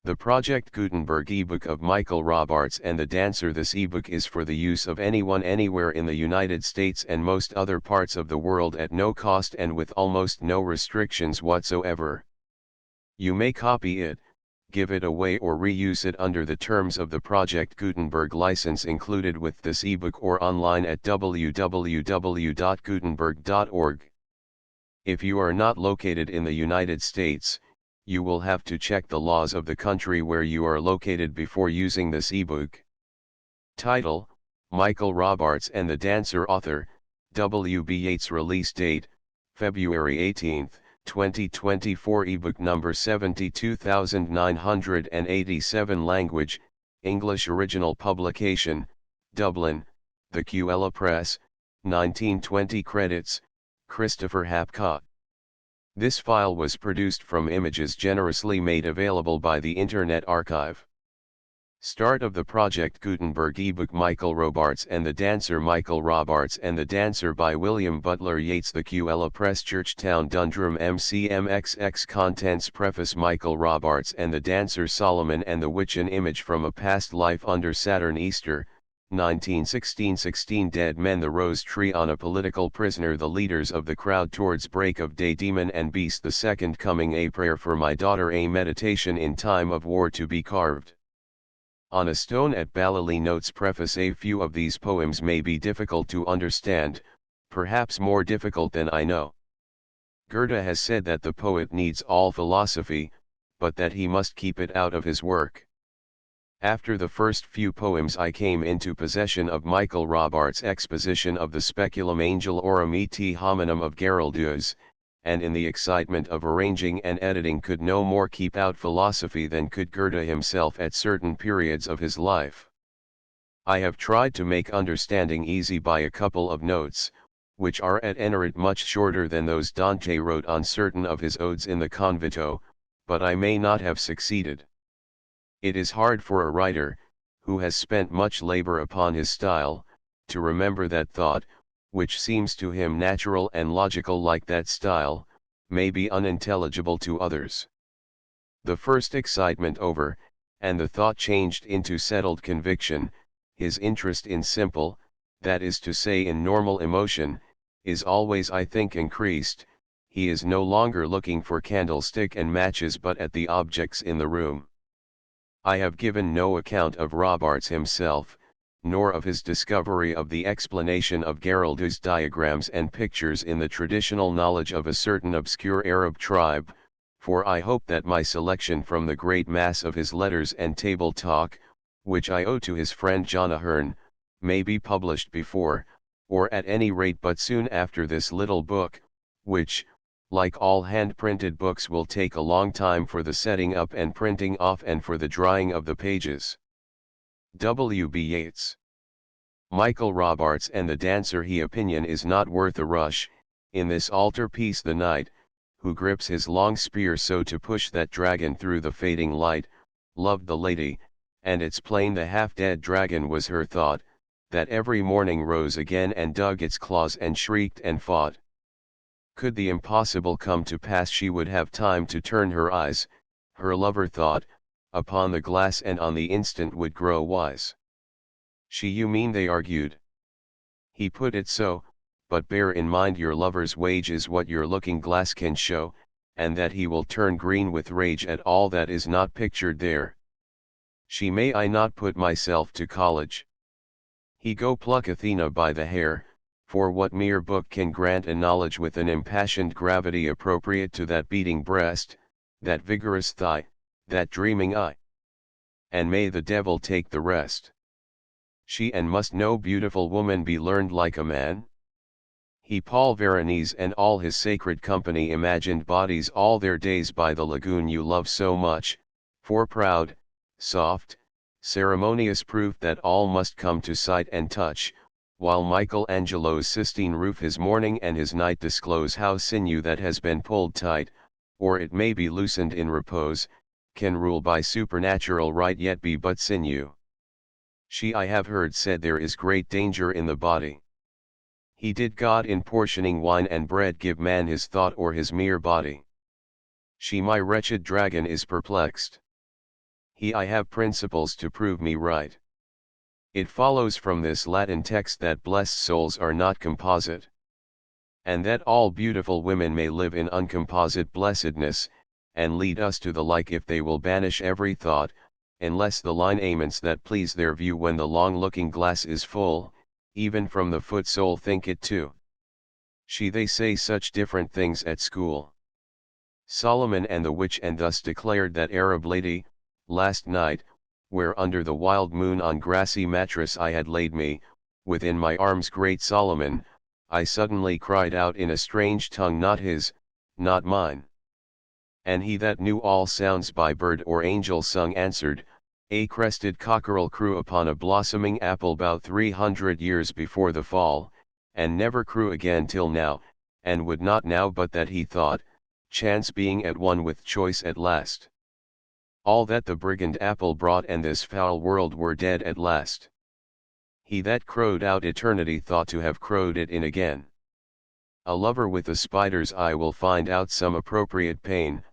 The Project Gutenberg ebook of Michael Robartes and the Dancer. This ebook is for the use of anyone anywhere in the United States and most other parts of the world at no cost and with almost no restrictions whatsoever. You may copy it, give it away or reuse it under the terms of the Project Gutenberg license included with this ebook or online at www.gutenberg.org. If you are not located in the United States, you will have to check the laws of the country where you are located before using this ebook. Title: Michael Robartes and the Dancer. Author: W.B. Yeats. Release date: February 18, 2024. Ebook number 72987. Language: English. Original publication: Dublin, The Quella Press, 1920. Credits: Christopher Hapcott. This file was produced from images generously made available by the Internet Archive. Start of the Project Gutenberg ebook. Michael Robartes and the Dancer. Michael Robartes and the Dancer by William Butler Yeats. The Quella Press, Churchtown, Dundrum, MCMXX. Contents. Preface. Michael Robartes and the Dancer. Solomon and the Witch. An image from a past life under Saturn. Easter, 1916. 16 dead men. The rose tree on a political prisoner. The leaders of the crowd towards break of day. Demon and beast. The second coming. A prayer for my daughter. A meditation in time of war to be carved on a stone at Balliley. Notes. Preface. A few of these poems may be difficult to understand, perhaps more difficult than I know. Goethe has said that the poet needs all philosophy, but that he must keep it out of his work. After the first few poems I came into possession of Michael Robartes' exposition of the Speculum Angelorum et Hominum of Geraldus, and in the excitement of arranging and editing could no more keep out philosophy than could Goethe himself at certain periods of his life. I have tried to make understanding easy by a couple of notes, which are at any rate much shorter than those Dante wrote on certain of his odes in the Convito, but I may not have succeeded. It is hard for a writer, who has spent much labor upon his style, to remember that thought, which seems to him natural and logical like that style, may be unintelligible to others. The first excitement over, and the thought changed into settled conviction, his interest in simple, that is to say in normal emotion, is always I think increased. He is no longer looking for candlestick and matches but at the objects in the room. I have given no account of Robartes himself, nor of his discovery of the explanation of Geraldus' diagrams and pictures in the traditional knowledge of a certain obscure Arab tribe, for I hope that my selection from the great mass of his letters and table talk, which I owe to his friend John Ahern, may be published before, or at any rate but soon after this little book, which, like all hand-printed books, will take a long time for the setting up and printing off and for the drying of the pages. W.B. Yeats. Michael Robartes and the Dancer. He opinion is not worth a rush, in this altar-piece the knight, who grips his long spear so to push that dragon through the fading light, loved the lady, and it's plain the half-dead dragon was her thought, that every morning rose again and dug its claws and shrieked and fought. Could the impossible come to pass she would have time to turn her eyes, her lover thought, upon the glass and on the instant would grow wise. She, you mean, they argued. He put it so, but bear in mind your lover's wage is what your looking glass can show, and that he will turn green with rage at all that is not pictured there. She, may I not put myself to college? He, go pluck Athena by the hair, for what mere book can grant a knowledge with an impassioned gravity appropriate to that beating breast, that vigorous thigh, that dreaming eye? And may the devil take the rest. She, and must no beautiful woman be learned like a man? He, Paul Veronese and all his sacred company imagined bodies all their days by the lagoon you love so much, for proud, soft, ceremonious proof that all must come to sight and touch, while Michelangelo's Sistine roof his morning and his night disclose how sinew that has been pulled tight, or it may be loosened in repose, can rule by supernatural right yet be but sinew. She, I have heard said there is great danger in the body. He, did God in portioning wine and bread give man his thought or his mere body? She, my wretched dragon is perplexed. I have principles to prove me right. It follows from this Latin text that blessed souls are not composite. And that all beautiful women may live in uncomposite blessedness, and lead us to the like if they will banish every thought, unless the lineaments that please their view when the long looking glass is full, even from the foot sole think it too. They say such different things at school. Solomon and the witch and thus declared that Arab lady, last night, where under the wild moon on grassy mattress I had laid me, within my arms great Solomon, I suddenly cried out in a strange tongue not his, not mine. And he that knew all sounds by bird or angel sung answered, a crested cockerel crew upon a blossoming apple 'bout 300 years before the fall, and never crew again till now, and would not now but that he thought, chance being at one with choice at last. All that the brigand apple brought and this foul world were dead at last. He that crowed out eternity thought to have crowed it in again. A lover with a spider's eye will find out some appropriate pain,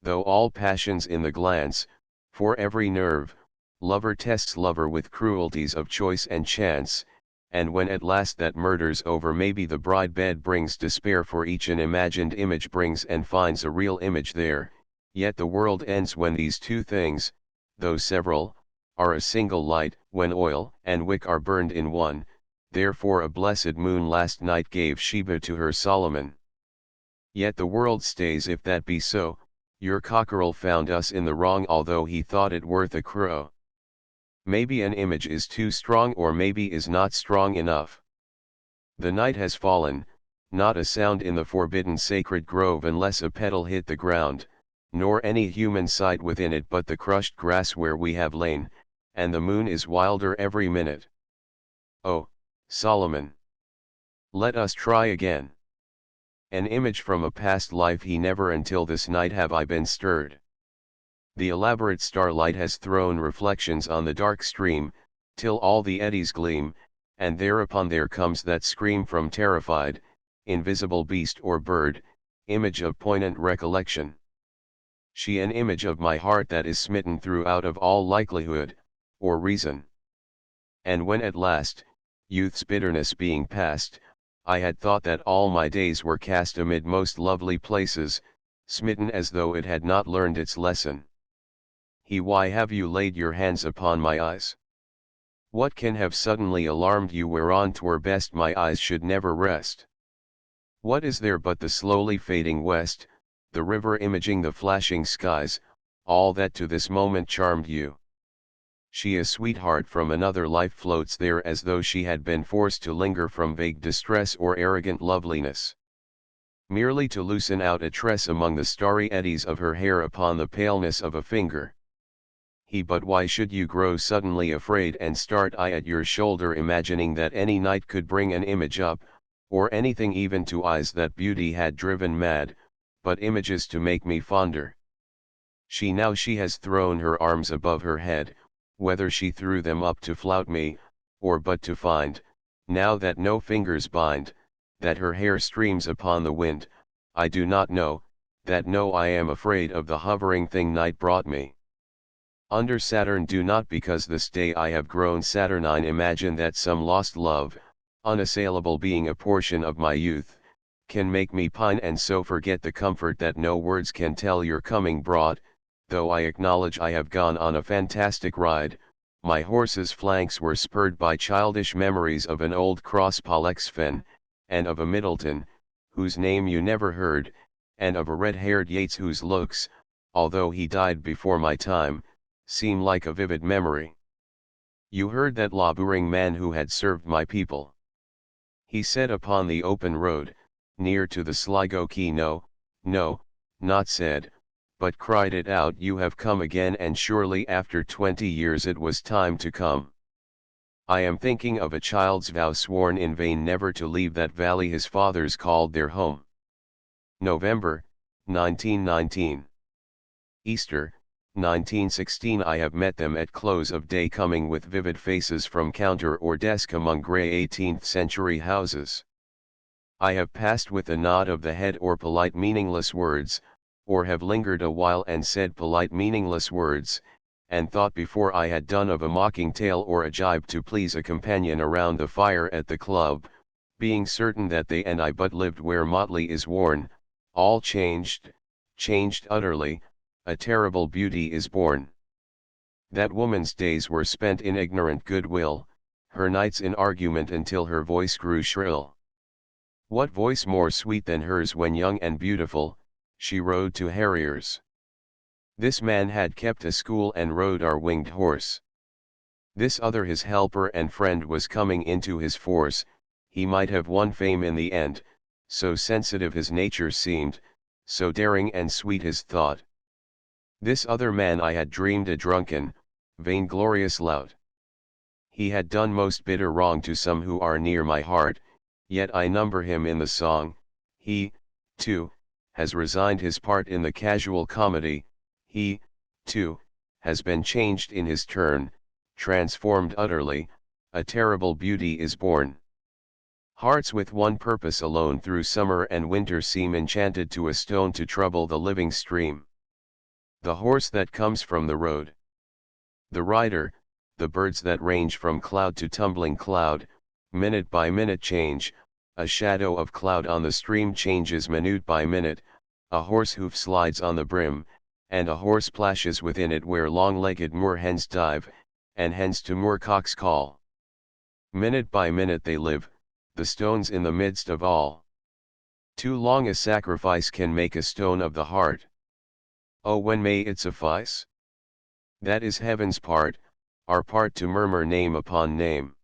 though all passions in the glance, for every nerve, lover tests lover with cruelties of choice and chance, and when at last that murders over maybe the bride bed brings despair for each an imagined image brings and finds a real image there, yet the world ends when these two things, though several, are a single light, when oil and wick are burned in one, therefore a blessed moon last night gave Sheba to her Solomon. Yet the world stays if that be so, your cockerel found us in the wrong although he thought it worth a crow. Maybe an image is too strong or maybe is not strong enough. The night has fallen, not a sound in the forbidden sacred grove unless a petal hit the ground, nor any human sight within it but the crushed grass where we have lain, and the moon is wilder every minute. Oh, Solomon! Let us try again. An image from a past life he never until this night have I been stirred. The elaborate starlight has thrown reflections on the dark stream, till all the eddies gleam, and thereupon there comes that scream from terrified, invisible beast or bird, image of poignant recollection. She an image of my heart that is smitten through out of all likelihood, or reason. And when at last, youth's bitterness being past, I had thought that all my days were cast amid most lovely places, smitten as though it had not learned its lesson. Why have you laid your hands upon my eyes? What can have suddenly alarmed you whereon 'twere best my eyes should never rest? What is there but the slowly fading west, the river imaging the flashing skies, all that to this moment charmed you? She a sweetheart from another life floats there as though she had been forced to linger from vague distress or arrogant loveliness. Merely to loosen out a tress among the starry eddies of her hair upon the paleness of a finger. But why should you grow suddenly afraid and start at your shoulder imagining that any night could bring an image up, or anything even to eyes that beauty had driven mad, but images to make me fonder? She has thrown her arms above her head, whether she threw them up to flout me, or but to find, now that no fingers bind, that her hair streams upon the wind, I do not know, that no I am afraid of the hovering thing night brought me. Under Saturn do not because this day I have grown saturnine imagine that some lost love, unassailable being a portion of my youth, can make me pine and so forget the comfort that no words can tell your coming brought, though I acknowledge I have gone on a fantastic ride, my horse's flanks were spurred by childish memories of an old cross Pollexfen, and of a Middleton, whose name you never heard, and of a red-haired Yeats whose looks, although he died before my time, seem like a vivid memory. You heard that laboring man who had served my people. He said upon the open road, near to the Sligo quay no, not said, but cried it out you have come again and surely after 20 years it was time to come. I am thinking of a child's vow sworn in vain never to leave that valley his fathers called their home. November, 1919. Easter, 1916 I have met them at close of day coming with vivid faces from counter or desk among grey 18th century houses. I have passed with a nod of the head or polite meaningless words, or have lingered a while and said polite meaningless words, and thought before I had done of a mocking tale or a jibe to please a companion around the fire at the club, being certain that they and I but lived where motley is worn, all changed, changed utterly, a terrible beauty is born. That woman's days were spent in ignorant goodwill, her nights in argument until her voice grew shrill. What voice more sweet than hers when young and beautiful, she rode to harriers. This man had kept a school and rode our winged horse. This other his helper and friend was coming into his force, he might have won fame in the end, so sensitive his nature seemed, so daring and sweet his thought. This other man I had dreamed a drunken, vainglorious lout. He had done most bitter wrong to some who are near my heart, yet I number him in the song. He, too, has resigned his part in the casual comedy, he, too, has been changed in his turn, transformed utterly, a terrible beauty is born. Hearts with one purpose alone through summer and winter seem enchanted to a stone to trouble the living stream. The horse that comes from the road. The rider, the birds that range from cloud to tumbling cloud, minute by minute change, a shadow of cloud on the stream changes minute by minute, a horse hoof slides on the brim, and a horse plashes within it where long-legged moor hens dive, and hens to moor cocks call. Minute by minute they live, the stones in the midst of all. Too long a sacrifice can make a stone of the heart. Oh, when may it suffice? That is heaven's part, our part to murmur name upon name.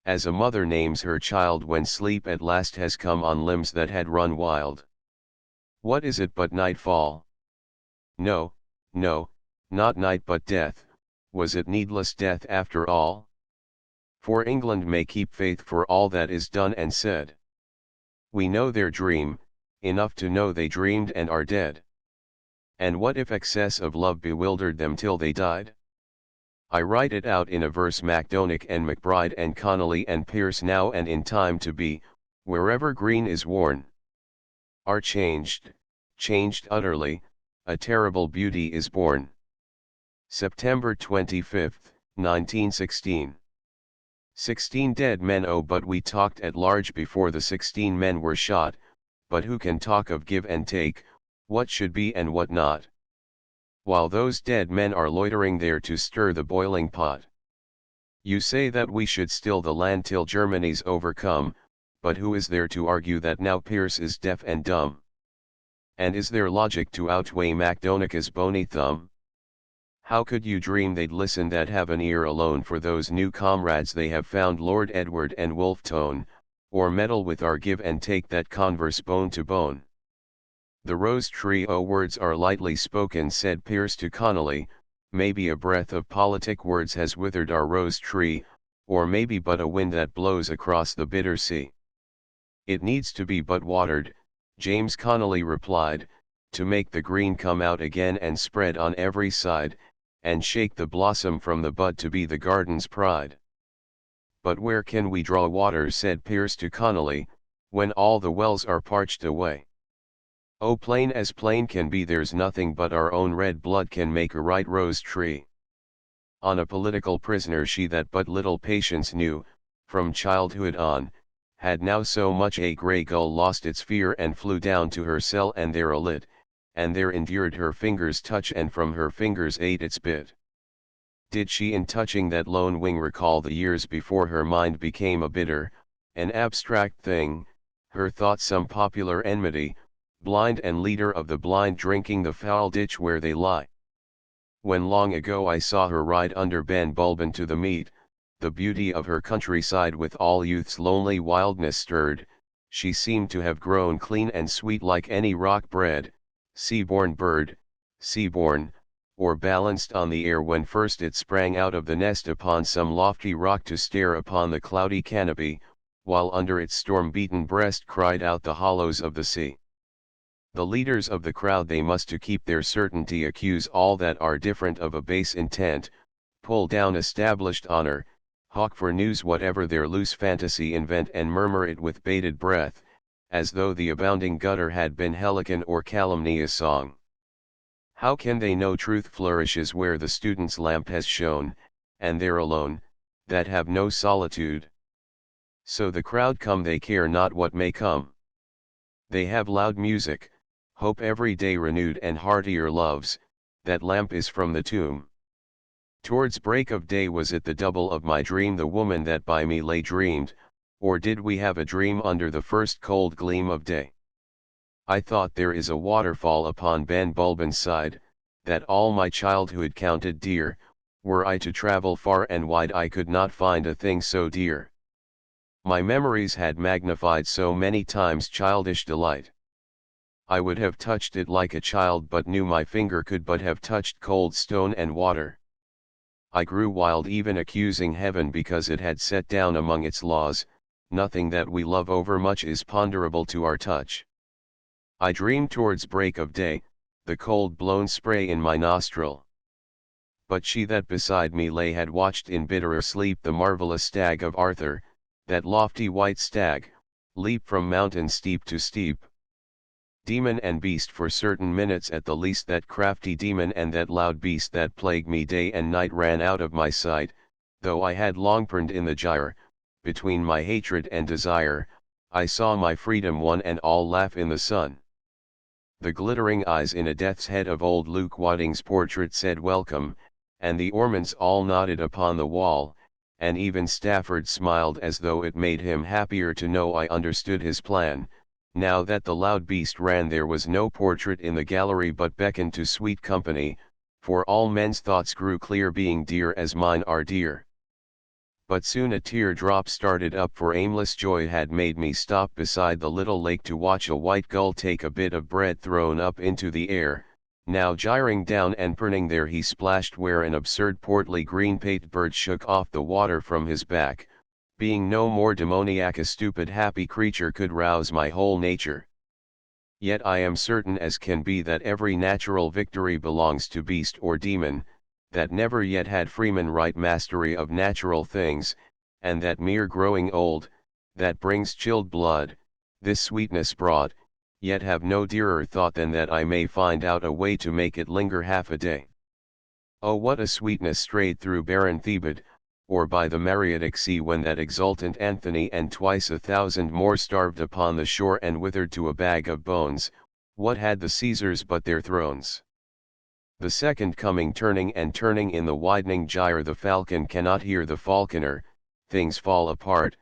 As a mother names her child when sleep at last has come on limbs that had run wild. What is it but nightfall? No, no, not night but death, was it needless death after all? For England may keep faith for all that is done and said. We know their dream, enough to know they dreamed and are dead. And what if excess of love bewildered them till they died? I write it out in a verse. Macdonagh and McBride and Connolly and Pearse now and in time to be, wherever green is worn, are changed, changed utterly, a terrible beauty is born. September 25, 1916. 16 dead men. Oh, but we talked at large before the 16 men were shot, but who can talk of give and take, what should be and what not? While those dead men are loitering there to stir the boiling pot. You say that we should still the land till Germany's overcome, but who is there to argue that now Pearse is deaf and dumb? And is there logic to outweigh Macdonagh's bony thumb? How could you dream they'd listen that have an ear alone for those new comrades they have found, Lord Edward and Wolfe Tone, or meddle with our give and take that converse bone to bone? The rose tree, oh, words are lightly spoken, said Pearse to Connolly, maybe a breath of politic words has withered our rose tree, or maybe but a wind that blows across the bitter sea. It needs to be but watered, James Connolly replied, to make the green come out again and spread on every side, and shake the blossom from the bud to be the garden's pride. But where can we draw water, said Pearse to Connolly, when all the wells are parched away? Oh, plain as plain can be, there's nothing but our own red blood can make a right rose tree. On a political prisoner she that but little patience knew, from childhood on, had now so much a grey gull lost its fear and flew down to her cell and there alit, and there endured her fingers' touch and from her fingers ate its bit. Did she in touching that lone wing recall the years before her mind became a bitter, an abstract thing, her thoughts some popular enmity, blind and leader of the blind drinking the foul ditch where they lie? When long ago I saw her ride under Ben Bulben to the meet, the beauty of her countryside with all youth's lonely wildness stirred, she seemed to have grown clean and sweet like any rock-bred, sea-born bird, sea-born, or balanced on the air when first it sprang out of the nest upon some lofty rock to stare upon the cloudy canopy, while under its storm-beaten breast cried out the hollows of the sea. The leaders of the crowd, they must to keep their certainty accuse all that are different of a base intent, pull down established honor, hawk for news whatever their loose fantasy invent and murmur it with bated breath, as though the abounding gutter had been helicon or calumnious song. How can they know truth flourishes where the student's lamp has shone, and there alone, that have no solitude? So the crowd come, they care not what may come. They have loud music, hope every day renewed and heartier loves, that lamp is from the tomb. Towards break of day was it the double of my dream, the woman that by me lay dreamed, or did we have a dream under the first cold gleam of day? I thought there is a waterfall upon Ben Bulben's side, that all my childhood counted dear, were I to travel far and wide I could not find a thing so dear. My memories had magnified so many times childish delight. I would have touched it like a child, but knew my finger could but have touched cold stone and water. I grew wild, even accusing heaven because it had set down among its laws, nothing that we love overmuch is ponderable to our touch. I dreamed towards break of day, the cold blown spray in my nostril. But she that beside me lay had watched in bitterer sleep the marvellous stag of Arthur, that lofty white stag, leap from mountain steep to steep. Demon and beast for certain minutes at the least, that crafty demon and that loud beast that plagued me day and night ran out of my sight, though I had long perned in the gyre, between my hatred and desire, I saw my freedom one and all laugh in the sun. The glittering eyes in a death's head of old Luke Wadding's portrait said welcome, and the ornaments all nodded upon the wall, and even Stafford smiled as though it made him happier to know I understood his plan. Now that the loud beast ran, there was no portrait in the gallery but beckoned to sweet company, for all men's thoughts grew clear, being dear as mine are dear. But soon a tear drop started up, for aimless joy had made me stop beside the little lake to watch a white gull take a bit of bread thrown up into the air, now gyring down and perning there he splashed where an absurd portly green-pated bird shook off the water from his back. Being no more demoniac, a stupid happy creature could rouse my whole nature. Yet I am certain as can be that every natural victory belongs to beast or demon, that never yet had freeman right mastery of natural things, and that mere growing old, that brings chilled blood, this sweetness brought, yet have no dearer thought than that I may find out a way to make it linger half a day. Oh, what a sweetness strayed through barren Thebed, or by the Mareotic sea, when that exultant Anthony and twice 1,000 more starved upon the shore and withered to a bag of bones. What had the Caesars but their thrones? The second coming, turning and turning in the widening gyre, the falcon cannot hear the falconer, things fall apart,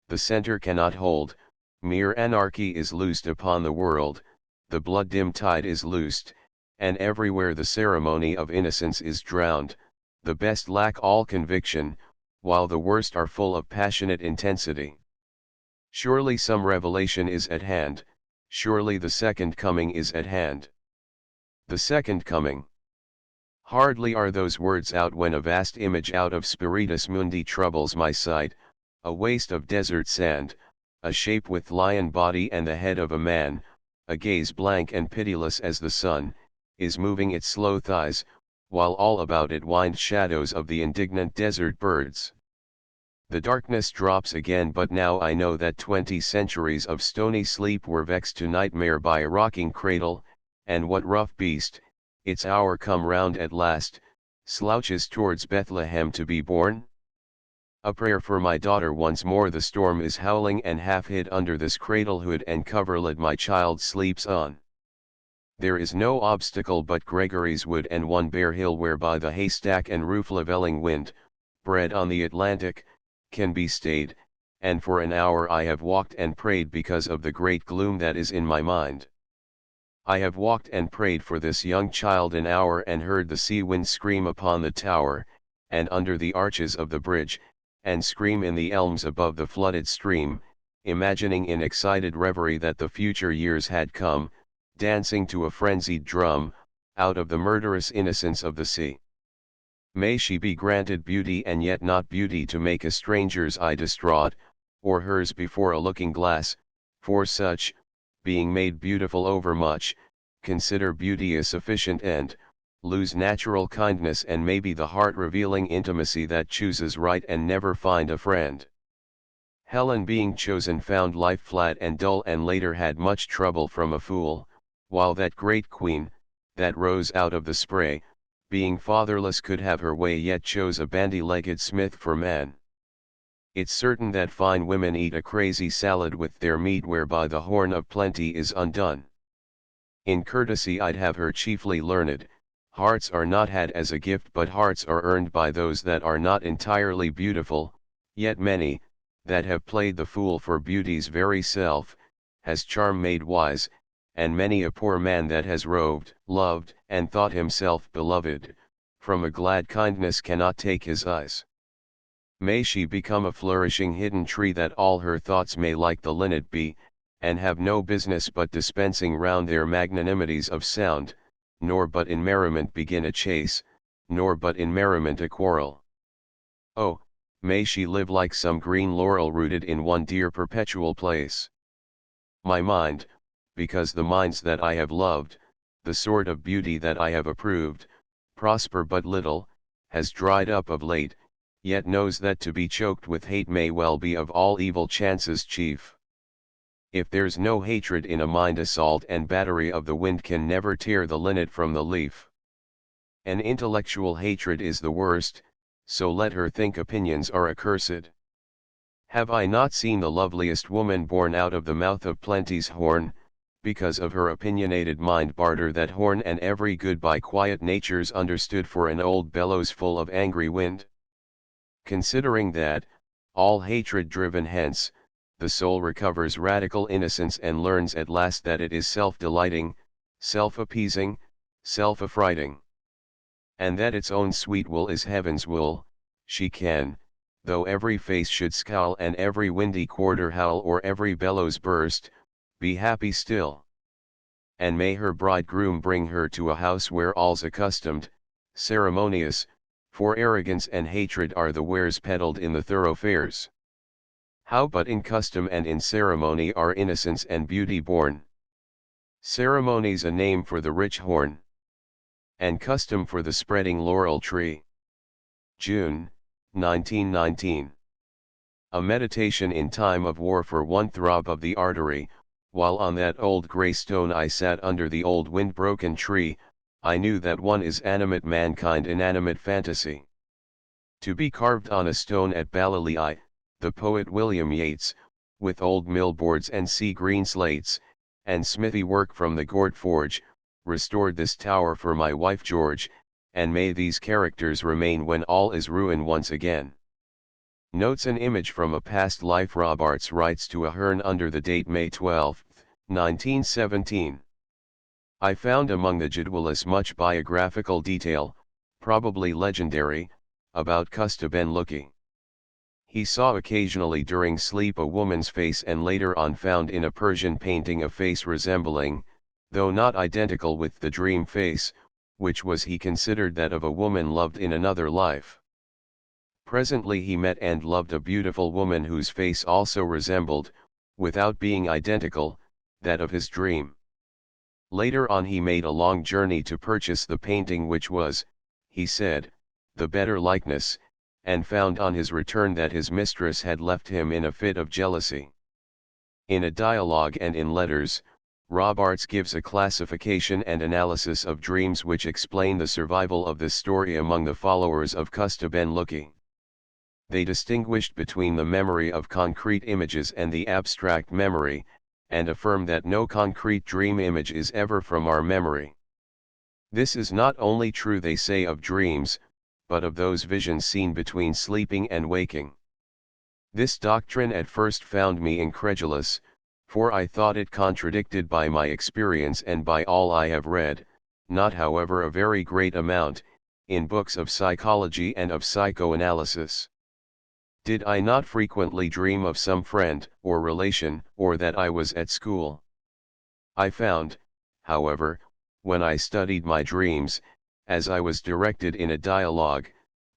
the centre cannot hold, mere anarchy is loosed upon the world, the blood-dim tide is loosed, and everywhere the ceremony of innocence is drowned, the best lack all conviction, while the worst are full of passionate intensity. Surely some revelation is at hand, surely the second coming is at hand. The second coming. Hardly are those words out when a vast image out of Spiritus Mundi troubles my sight, a waste of desert sand, a shape with lion body and the head of a man, a gaze blank and pitiless as the sun, is moving its slow thighs, while all about it wind shadows of the indignant desert birds. The darkness drops again, but now I know that 20 centuries of stony sleep were vexed to nightmare by a rocking cradle, and what rough beast, its hour come round at last, slouches towards Bethlehem to be born? A prayer for my daughter once more. The storm is howling, and half hid under this cradle hood and coverlid my child sleeps on. There is no obstacle but Gregory's Wood and one bare hill whereby the haystack and roof-levelling wind, bred on the Atlantic, can be stayed, and for an hour I have walked and prayed because of the great gloom that is in my mind. I have walked and prayed for this young child an hour, and heard the sea wind scream upon the tower, and under the arches of the bridge, and scream in the elms above the flooded stream, imagining in excited reverie that the future years had come, dancing to a frenzied drum, out of the murderous innocence of the sea. May she be granted beauty and yet not beauty to make a stranger's eye distraught, or hers before a looking glass, for such, being made beautiful overmuch, consider beauty a sufficient end, lose natural kindness and maybe the heart-revealing intimacy that chooses right and never find a friend. Helen, being chosen, found life flat and dull, and later had much trouble from a fool, while that great queen, that rose out of the spray, being fatherless could have her way yet chose a bandy-legged smith for man. It's certain that fine women eat a crazy salad with their meat whereby the horn of plenty is undone. In courtesy I'd have her chiefly learned, hearts are not had as a gift but hearts are earned by those that are not entirely beautiful, yet many, that have played the fool for beauty's very self, has charm made wise, and many a poor man that has roved, loved, and thought himself beloved, from a glad kindness cannot take his eyes. May she become a flourishing hidden tree that all her thoughts may like the linnet be, and have no business but dispensing round their magnanimities of sound, nor but in merriment begin a chase, nor but in merriment a quarrel. Oh, may she live like some green laurel rooted in one dear perpetual place. My mind, because the minds that I have loved, the sort of beauty that I have approved, prosper but little, has dried up of late, yet knows that to be choked with hate may well be of all evil chances chief. If there's no hatred in a mind, assault and battery of the wind can never tear the linnet from the leaf. An intellectual hatred is the worst, so let her think opinions are accursed. Have I not seen the loveliest woman born out of the mouth of plenty's horn, because of her opinionated mind barter that horn and every good by quiet natures understood for an old bellows full of angry wind? Considering that, all hatred driven hence, the soul recovers radical innocence and learns at last that it is self-delighting, self-appeasing, self-affrighting. And that its own sweet wool is heaven's wool, she can, though every face should scowl and every windy quarter howl or every bellows burst, be happy still. And may her bridegroom bring her to a house where all's accustomed, ceremonious, for arrogance and hatred are the wares peddled in the thoroughfares. How but in custom and in ceremony are innocence and beauty born? Ceremony's a name for the rich horn, and custom for the spreading laurel tree. June, 1919. A meditation in time of war for one throb of the artery, while on that old grey stone I sat under the old wind-broken tree, I knew that one is animate mankind inanimate fantasy. To be carved on a stone at Balliol, the poet William Yeats, with old mill boards and sea green slates, and smithy work from the gourd forge, restored this tower for my wife George, and may these characters remain when all is ruin once again. Notes an image from a past life. Robartes writes to Ahern under the date May 12, 1917. I found among the Jadwalis much biographical detail, probably legendary, about Custa ben Luki. He saw occasionally during sleep a woman's face and later on found in a Persian painting a face resembling, though not identical with the dream face, which was he considered that of a woman loved in another life. Presently he met and loved a beautiful woman whose face also resembled, without being identical, that of his dream. Later on he made a long journey to purchase the painting which was, he said, the better likeness, and found on his return that his mistress had left him in a fit of jealousy. In a dialogue and in letters, Robartes gives a classification and analysis of dreams which explain the survival of this story among the followers of Custa ben Luki. They distinguished between the memory of concrete images and the abstract memory, and affirm that no concrete dream image is ever from our memory. This is not only true, they say, of dreams, but of those visions seen between sleeping and waking. This doctrine at first found me incredulous, for I thought it contradicted by my experience and by all I have read, not however a very great amount, in books of psychology and of psychoanalysis. Did I not frequently dream of some friend or relation, or that I was at school? I found, however, when I studied my dreams, as I was directed in a dialogue,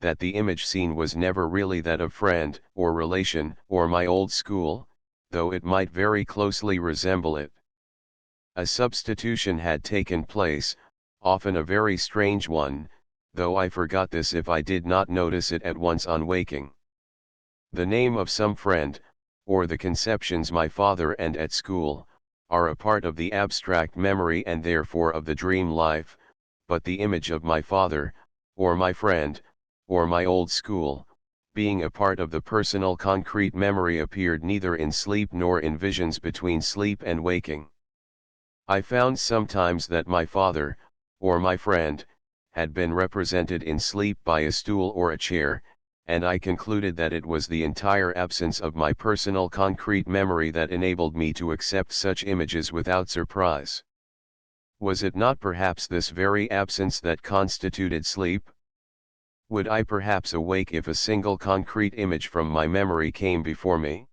that the image seen was never really that of friend or relation or my old school, though it might very closely resemble it. A substitution had taken place, often a very strange one, though I forgot this if I did not notice it at once on waking. The name of some friend, or the conceptions my father and at school, are a part of the abstract memory and therefore of the dream life, but the image of my father, or my friend, or my old school, being a part of the personal concrete memory, appeared neither in sleep nor in visions between sleep and waking. I found sometimes that my father, or my friend, had been represented in sleep by a stool or a chair, and I concluded that it was the entire absence of my personal concrete memory that enabled me to accept such images without surprise. Was it not perhaps this very absence that constituted sleep? Would I perhaps awake if a single concrete image from my memory came before me?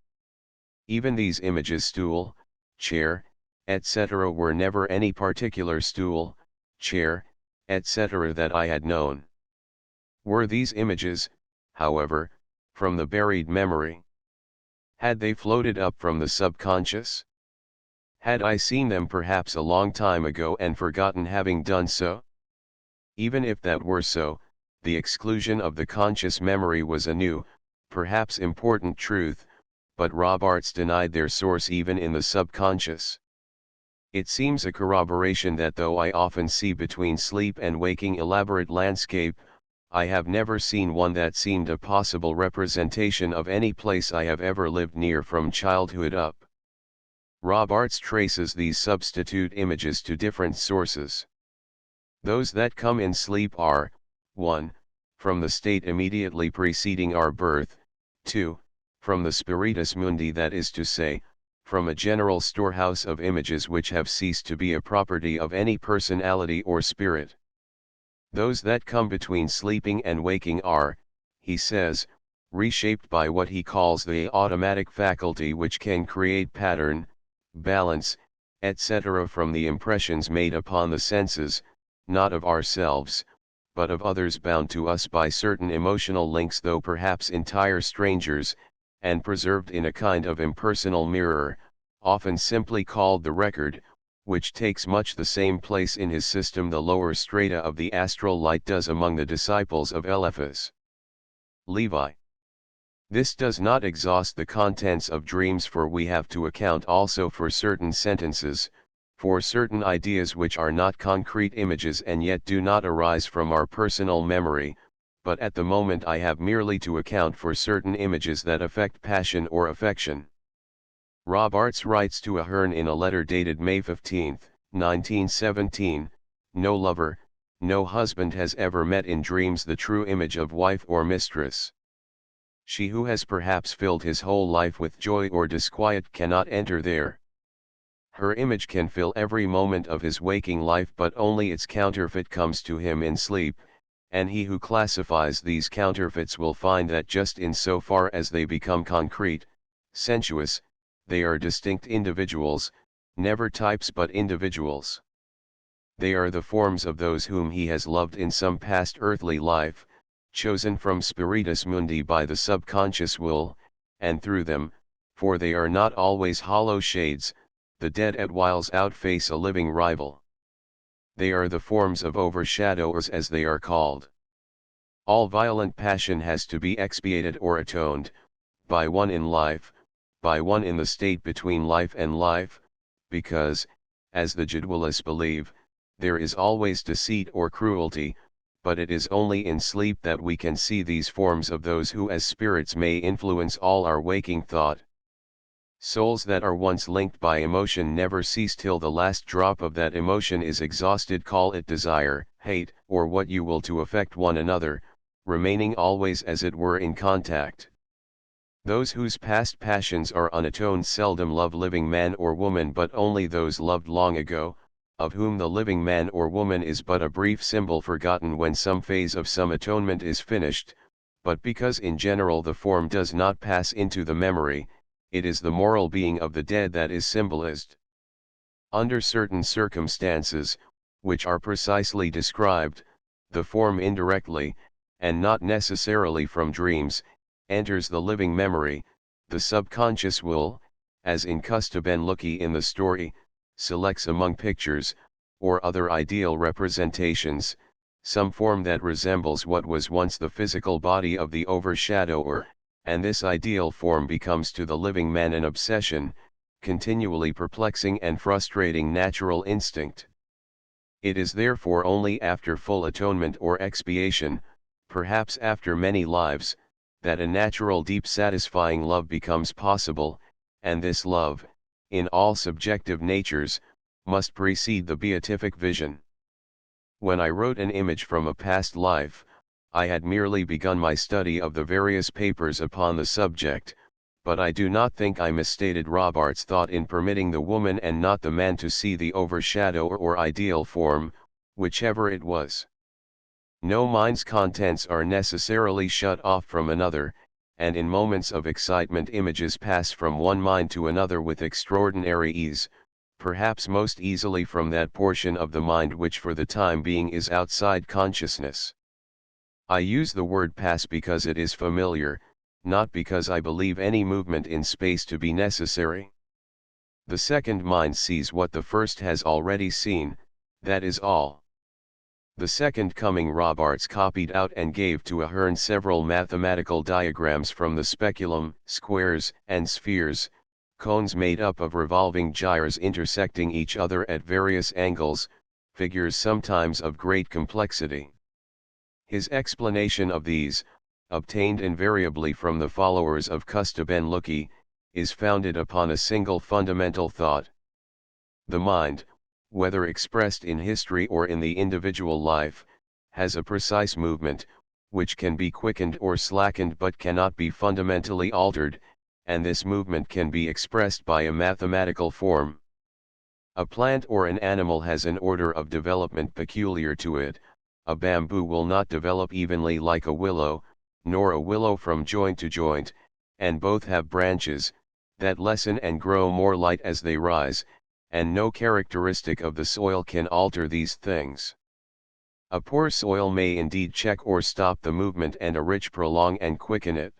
Even these images, stool, chair, etc., were never any particular stool, chair, etc. that I had known. Were these images, however, from the buried memory? Had they floated up from the subconscious? Had I seen them perhaps a long time ago and forgotten having done so? Even if that were so, the exclusion of the conscious memory was a new, perhaps important truth, but Robartes denied their source even in the subconscious. It seems a corroboration that though I often see between sleep and waking elaborate landscape, I have never seen one that seemed a possible representation of any place I have ever lived near from childhood up. Robartes traces these substitute images to different sources. Those that come in sleep are, 1. From the state immediately preceding our birth, 2. From the spiritus mundi, that is to say, from a general storehouse of images which have ceased to be a property of any personality or spirit. Those that come between sleeping and waking are, he says, reshaped by what he calls the automatic faculty, which can create pattern, balance, etc. from the impressions made upon the senses, not of ourselves, but of others bound to us by certain emotional links, though perhaps entire strangers, and preserved in a kind of impersonal mirror, often simply called the record, which takes much the same place in his system the lower strata of the astral light does among the disciples of Eliphaz. Levi. This does not exhaust the contents of dreams, for we have to account also for certain sentences, for certain ideas which are not concrete images and yet do not arise from our personal memory, but at the moment I have merely to account for certain images that affect passion or affection. Robartes writes to Ahern in a letter dated May 15, 1917, "No lover, no husband has ever met in dreams the true image of wife or mistress. She who has perhaps filled his whole life with joy or disquiet cannot enter there. Her image can fill every moment of his waking life, but only its counterfeit comes to him in sleep, and he who classifies these counterfeits will find that just in so far as they become concrete, sensuous, they are distinct individuals, never types but individuals. They are the forms of those whom he has loved in some past earthly life, chosen from spiritus mundi by the subconscious will, and through them, for they are not always hollow shades, the dead at whiles outface a living rival. They are the forms of overshadowers, as they are called. All violent passion has to be expiated or atoned, by one in life, by one in the state between life and life, because, as the Jadwalas believe, there is always deceit or cruelty, but it is only in sleep that we can see these forms of those who as spirits may influence all our waking thought. Souls that are once linked by emotion never cease till the last drop of that emotion is exhausted, call it desire, hate, or what you will, to affect one another, remaining always as it were in contact. Those whose past passions are unatoned seldom love living man or woman, but only those loved long ago, of whom the living man or woman is but a brief symbol forgotten when some phase of some atonement is finished, but because in general the form does not pass into the memory, it is the moral being of the dead that is symbolized. Under certain circumstances, which are precisely described, the form indirectly, and not necessarily from dreams, enters the living memory. The subconscious will, as in Custabenlucky in the story, selects among pictures, or other ideal representations, some form that resembles what was once the physical body of the overshadower, and this ideal form becomes to the living man an obsession, continually perplexing and frustrating natural instinct. It is therefore only after full atonement or expiation, perhaps after many lives, that a natural deep satisfying love becomes possible, and this love, in all subjective natures, must precede the beatific vision. When I wrote an image from a past life, I had merely begun my study of the various papers upon the subject, but I do not think I misstated Robartes' thought in permitting the woman and not the man to see the overshadow or ideal form, whichever it was. No mind's contents are necessarily shut off from another, and in moments of excitement images pass from one mind to another with extraordinary ease, perhaps most easily from that portion of the mind which for the time being is outside consciousness. I use the word pass because it is familiar, not because I believe any movement in space to be necessary. The second mind sees what the first has already seen, that is all. The second coming Robartes copied out and gave to Ahern several mathematical diagrams from the speculum, squares and spheres, cones made up of revolving gyres intersecting each other at various angles, figures sometimes of great complexity. His explanation of these, obtained invariably from the followers of Custa ben Lucky, is founded upon a single fundamental thought. The mind, whether expressed in history or in the individual life, has a precise movement, which can be quickened or slackened but cannot be fundamentally altered, and this movement can be expressed by a mathematical form. A plant or an animal has an order of development peculiar to it. A bamboo will not develop evenly like a willow, nor a willow from joint to joint, and both have branches, that lessen and grow more light as they rise, and no characteristic of the soil can alter these things. A poor soil may indeed check or stop the movement and a rich prolong and quicken it.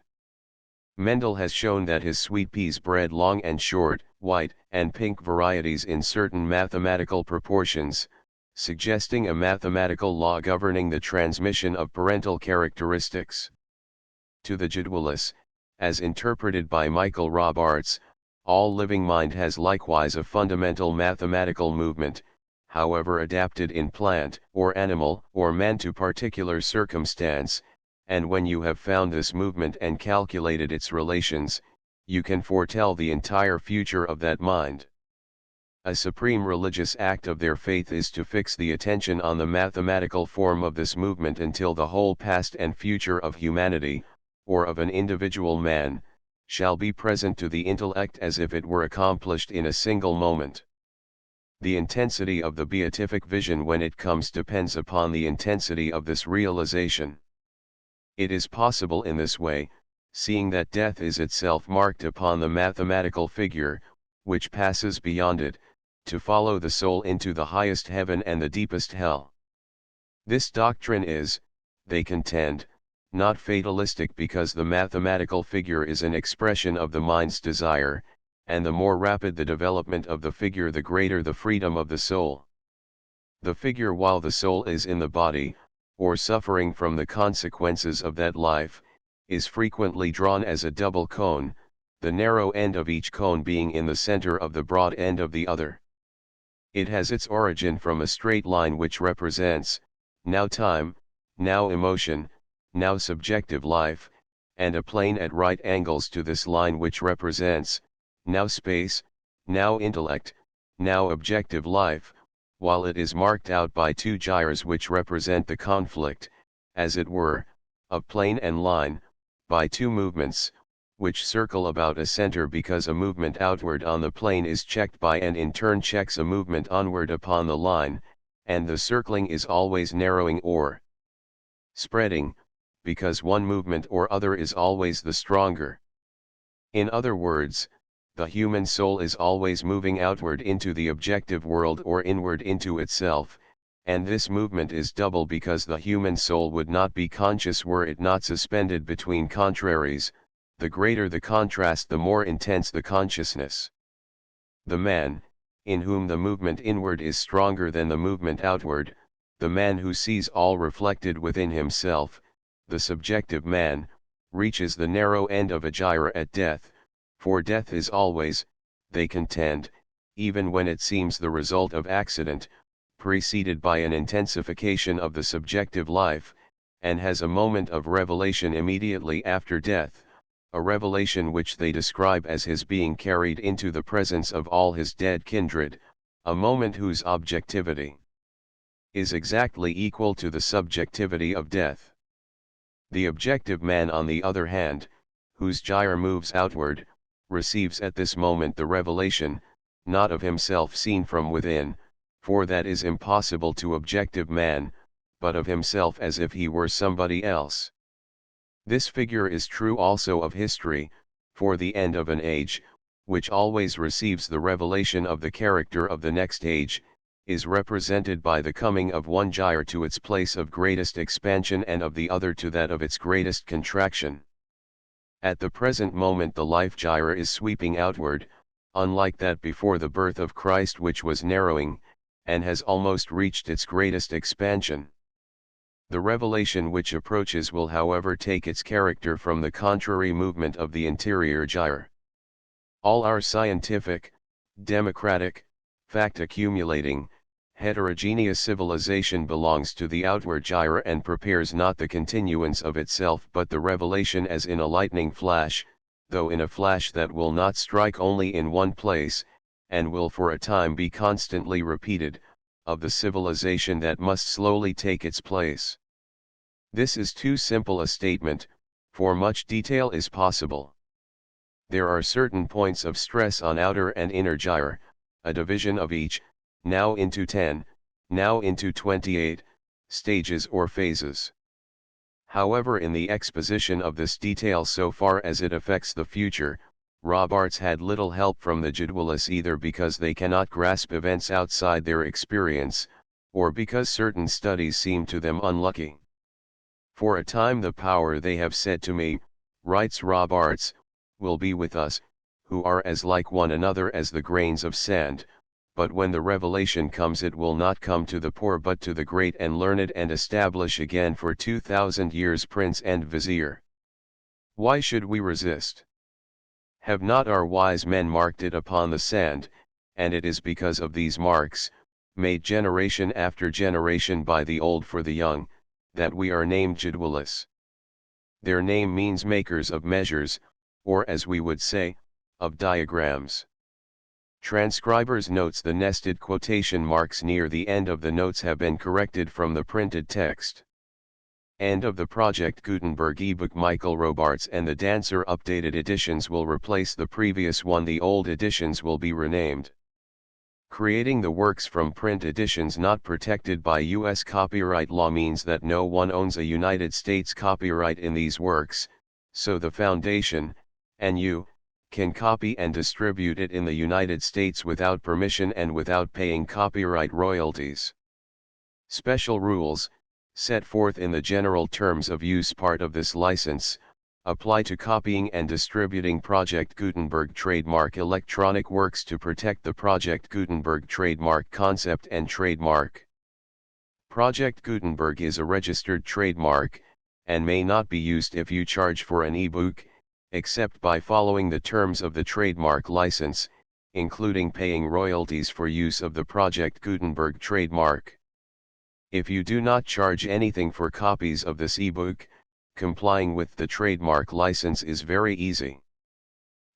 Mendel has shown that his sweet peas bred long and short, white and pink varieties in certain mathematical proportions, suggesting a mathematical law governing the transmission of parental characteristics. To the Jadwalis, as interpreted by Michael Robartes, all living mind has likewise a fundamental mathematical movement, however adapted in plant or animal or man to particular circumstance, and when you have found this movement and calculated its relations, you can foretell the entire future of that mind. A supreme religious act of their faith is to fix the attention on the mathematical form of this movement until the whole past and future of humanity, or of an individual man, shall be present to the intellect as if it were accomplished in a single moment. The intensity of the beatific vision when it comes depends upon the intensity of this realization. It is possible in this way, seeing that death is itself marked upon the mathematical figure, which passes beyond it, to follow the soul into the highest heaven and the deepest hell. This doctrine is, they contend, not fatalistic because the mathematical figure is an expression of the mind's desire, and the more rapid the development of the figure the greater the freedom of the soul. The figure while the soul is in the body, or suffering from the consequences of that life, is frequently drawn as a double cone, the narrow end of each cone being in the center of the broad end of the other. It has its origin from a straight line which represents, now time, now emotion, now subjective life, and a plane at right angles to this line which represents, now space, now intellect, now objective life, while it is marked out by two gyres which represent the conflict, as it were, of plane and line, by two movements, which circle about a center because a movement outward on the plane is checked by and in turn checks a movement onward upon the line, and the circling is always narrowing or spreading, because one movement or other is always the stronger. In other words, the human soul is always moving outward into the objective world or inward into itself, and this movement is double because the human soul would not be conscious were it not suspended between contraries. The greater the contrast the more intense the consciousness. The man, in whom the movement inward is stronger than the movement outward, the man who sees all reflected within himself, the subjective man, reaches the narrow end of a gyre at death, for death is always, they contend, even when it seems the result of accident, preceded by an intensification of the subjective life, and has a moment of revelation immediately after death, a revelation which they describe as his being carried into the presence of all his dead kindred, a moment whose objectivity is exactly equal to the subjectivity of death. The objective man, on the other hand, whose gyre moves outward, receives at this moment the revelation, not of himself seen from within, for that is impossible to objective man, but of himself as if he were somebody else. This figure is true also of history, for the end of an age, which always receives the revelation of the character of the next age, is represented by the coming of one gyre to its place of greatest expansion and of the other to that of its greatest contraction. At the present moment the life gyre is sweeping outward, unlike that before the birth of Christ which was narrowing, and has almost reached its greatest expansion. The revelation which approaches will however take its character from the contrary movement of the interior gyre. All our scientific, democratic, fact-accumulating, heterogeneous civilization belongs to the outward gyre and prepares not the continuance of itself but the revelation as in a lightning flash, though in a flash that will not strike only in one place, and will for a time be constantly repeated, of the civilization that must slowly take its place. This is too simple a statement, for much detail is possible. There are certain points of stress on outer and inner gyre, a division of each, now into 10, now into 28, stages or phases. However, in the exposition of this detail so far as it affects the future, Robartes had little help from the Jadwalists, either because they cannot grasp events outside their experience, or because certain studies seem to them unlucky. For a time the power, they have said to me, writes Robartes, will be with us, who are as like one another as the grains of sand, but when the revelation comes it will not come to the poor but to the great and learned, and establish again for 2000 years prince and vizier. Why should we resist? Have not our wise men marked it upon the sand, and it is because of these marks, made generation after generation by the old for the young, that we are named Jadwalists. Their name means makers of measures, or as we would say, of diagrams. Transcribers' notes: the nested quotation marks near the end of the notes have been corrected from the printed text. End of the Project Gutenberg ebook. Michael Robartes and the Dancer. Updated editions will replace the previous one. The old editions will be renamed. Creating the works from print editions not protected by U.S. copyright law means that no one owns a United States copyright in these works, so the Foundation, and you, can copy and distribute it in the United States without permission and without paying copyright royalties. Special rules, set forth in the general terms of use part of this license, apply to copying and distributing Project Gutenberg trademark electronic works to protect the Project Gutenberg trademark concept and trademark. Project Gutenberg is a registered trademark, and may not be used if you charge for an ebook, except by following the terms of the trademark license, including paying royalties for use of the Project Gutenberg trademark. If you do not charge anything for copies of this ebook, complying with the trademark license is very easy.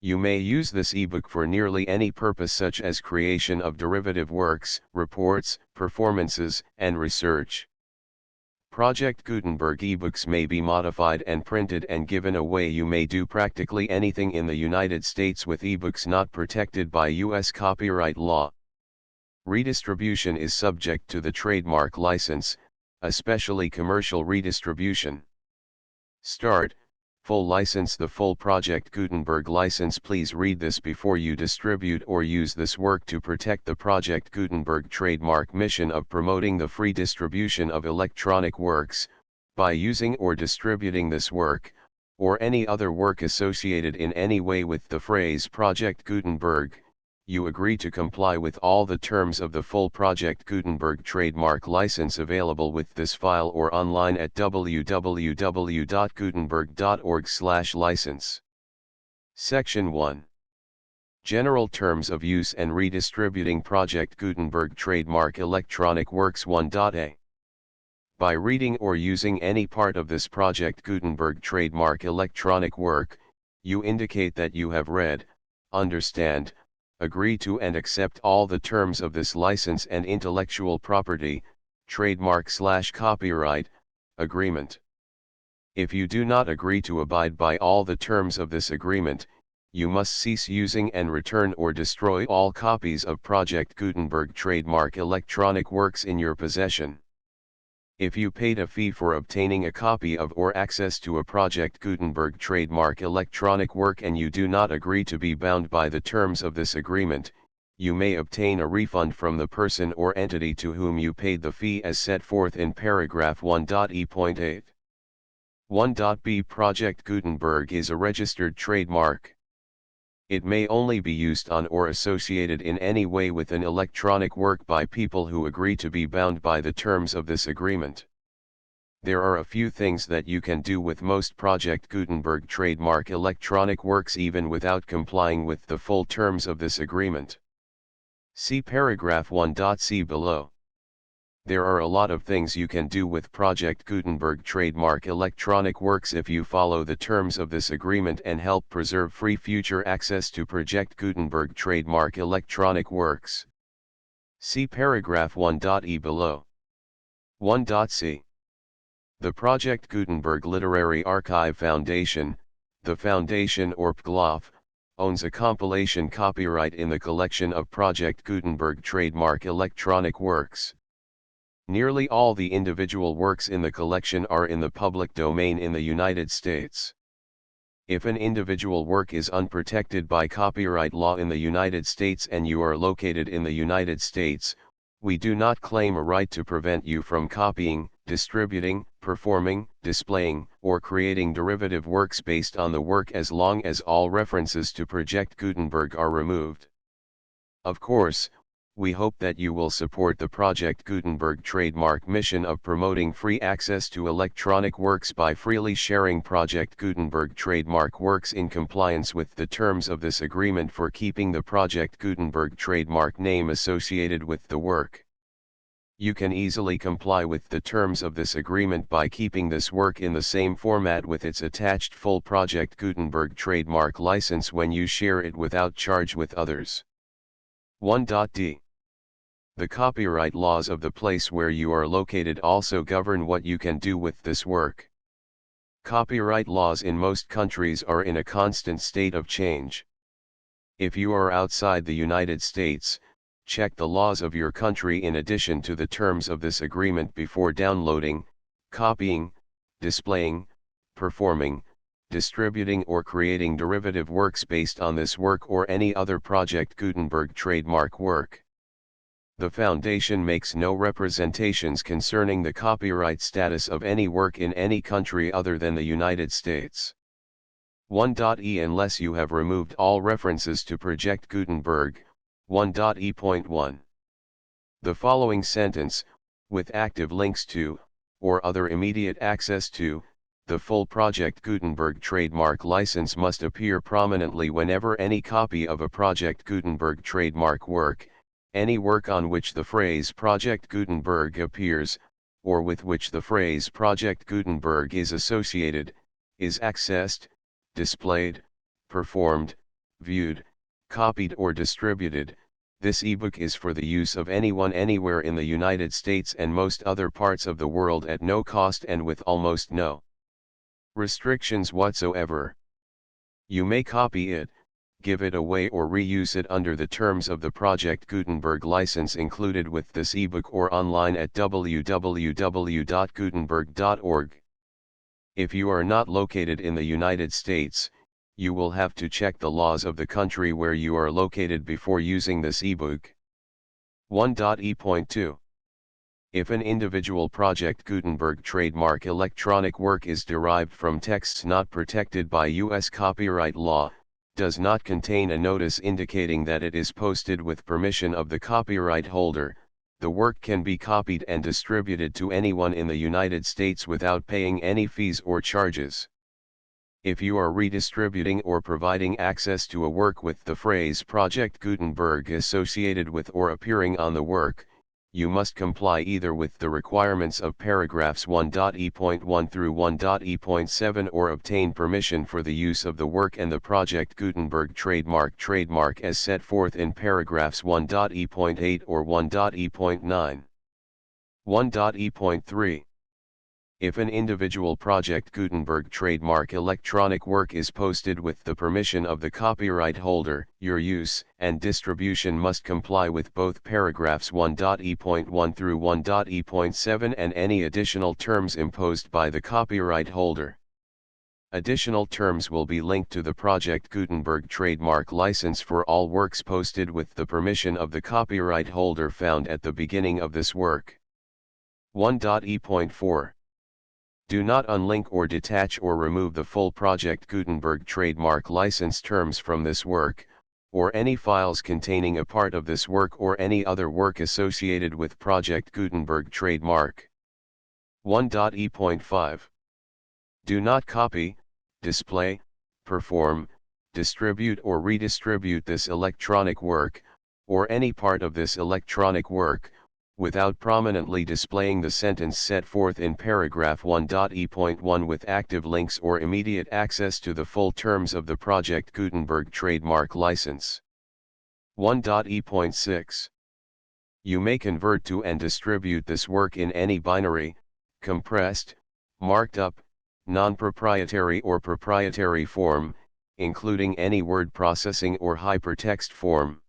You may use this ebook for nearly any purpose, such as creation of derivative works, reports, performances, and research. Project Gutenberg ebooks may be modified and printed and given away. You may do practically anything in the United States with ebooks not protected by U.S. copyright law. Redistribution is subject to the trademark license, especially commercial redistribution. Start, full license. The full Project Gutenberg license. Please read this before you distribute or use this work to protect the Project Gutenberg trademark mission of promoting the free distribution of electronic works. By using or distributing this work, or any other work associated in any way with the phrase Project Gutenberg, you agree to comply with all the terms of the full Project Gutenberg trademark license, available with this file or online at www.gutenberg.org/license. Section 1. General terms of use and redistributing Project Gutenberg trademark electronic works 1.a. By reading or using any part of this Project Gutenberg trademark electronic work, you indicate that you have read, understand, agree to and accept all the terms of this license and intellectual property, trademark/copyright, agreement. If you do not agree to abide by all the terms of this agreement, you must cease using and return or destroy all copies of Project Gutenberg trademark electronic works in your possession. If you paid a fee for obtaining a copy of or access to a Project Gutenberg trademark electronic work and you do not agree to be bound by the terms of this agreement, you may obtain a refund from the person or entity to whom you paid the fee as set forth in paragraph 1.e.8. 1.b Project Gutenberg is a registered trademark. It may only be used on or associated in any way with an electronic work by people who agree to be bound by the terms of this agreement. There are a few things that you can do with most Project Gutenberg trademark electronic works even without complying with the full terms of this agreement. See paragraph 1.c below. There are a lot of things you can do with Project Gutenberg trademark electronic works if you follow the terms of this agreement and help preserve free future access to Project Gutenberg trademark electronic works. See paragraph 1.e below. 1.c. The Project Gutenberg Literary Archive Foundation, the Foundation or PGLOF, owns a compilation copyright in the collection of Project Gutenberg trademark electronic works. Nearly all the individual works in the collection are in the public domain in the United States. If an individual work is unprotected by copyright law in the United States and you are located in the United States, we do not claim a right to prevent you from copying, distributing, performing, displaying, or creating derivative works based on the work as long as all references to Project Gutenberg are removed. Of course, we hope that you will support the Project Gutenberg trademark mission of promoting free access to electronic works by freely sharing Project Gutenberg trademark works in compliance with the terms of this agreement for keeping the Project Gutenberg trademark name associated with the work. You can easily comply with the terms of this agreement by keeping this work in the same format with its attached full Project Gutenberg trademark license when you share it without charge with others. 1.d. The copyright laws of the place where you are located also govern what you can do with this work. Copyright laws in most countries are in a constant state of change. If you are outside the United States, check the laws of your country in addition to the terms of this agreement before downloading, copying, displaying, performing, distributing or creating derivative works based on this work or any other Project Gutenberg trademark work. The Foundation makes no representations concerning the copyright status of any work in any country other than the United States. 1.e Unless you have removed all references to Project Gutenberg, 1.e.1. The following sentence, with active links to, or other immediate access to, the full Project Gutenberg trademark license must appear prominently whenever any copy of a Project Gutenberg trademark work, any work on which the phrase Project Gutenberg appears, or with which the phrase Project Gutenberg is associated, is accessed, displayed, performed, viewed, copied or distributed. This ebook is for the use of anyone anywhere in the United States and most other parts of the world at no cost and with almost no restrictions whatsoever. You may copy it, give it away or reuse it under the terms of the Project Gutenberg license included with this ebook or online at www.gutenberg.org. If you are not located in the United States, you will have to check the laws of the country where you are located before using this ebook. 1.e.2. If an individual Project Gutenberg trademark electronic work is derived from texts not protected by U.S. copyright law, does not contain a notice indicating that it is posted with permission of the copyright holder, the work can be copied and distributed to anyone in the United States without paying any fees or charges. If you are redistributing or providing access to a work with the phrase Project Gutenberg associated with or appearing on the work, you must comply either with the requirements of paragraphs 1.e.1 through 1.e.7 or obtain permission for the use of the work and the Project Gutenberg trademark as set forth in paragraphs 1.e.8 or 1.e.9. 1.e.3. If an individual Project Gutenberg trademark electronic work is posted with the permission of the copyright holder, your use and distribution must comply with both paragraphs 1.e.1 through 1.e.7 and any additional terms imposed by the copyright holder. Additional terms will be linked to the Project Gutenberg trademark license for all works posted with the permission of the copyright holder found at the beginning of this work. 1.e.4. Do not unlink or detach or remove the full Project Gutenberg trademark license terms from this work, or any files containing a part of this work or any other work associated with Project Gutenberg trademark. 1.e.5. Do not copy, display, perform, distribute or redistribute this electronic work, or any part of this electronic work, without prominently displaying the sentence set forth in paragraph 1.e.1 with active links or immediate access to the full terms of the Project Gutenberg trademark license. 1.e.6. You may convert to and distribute this work in any binary, compressed, marked up, non-proprietary or proprietary form, including any word processing or hypertext form.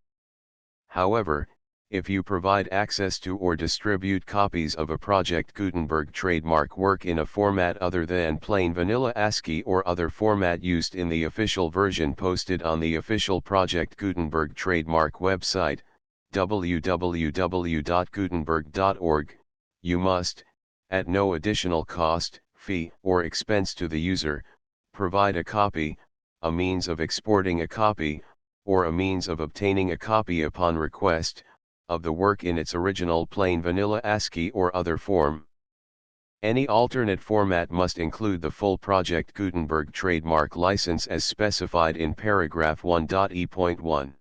However, if you provide access to or distribute copies of a Project Gutenberg trademark work in a format other than plain vanilla ASCII or other format used in the official version posted on the official Project Gutenberg trademark website, www.gutenberg.org, you must, at no additional cost, fee, or expense to the user, provide a copy, a means of exporting a copy, or a means of obtaining a copy upon request, of the work in its original plain vanilla ASCII or other form. Any alternate format must include the full Project Gutenberg trademark license as specified in paragraph 1.e.1.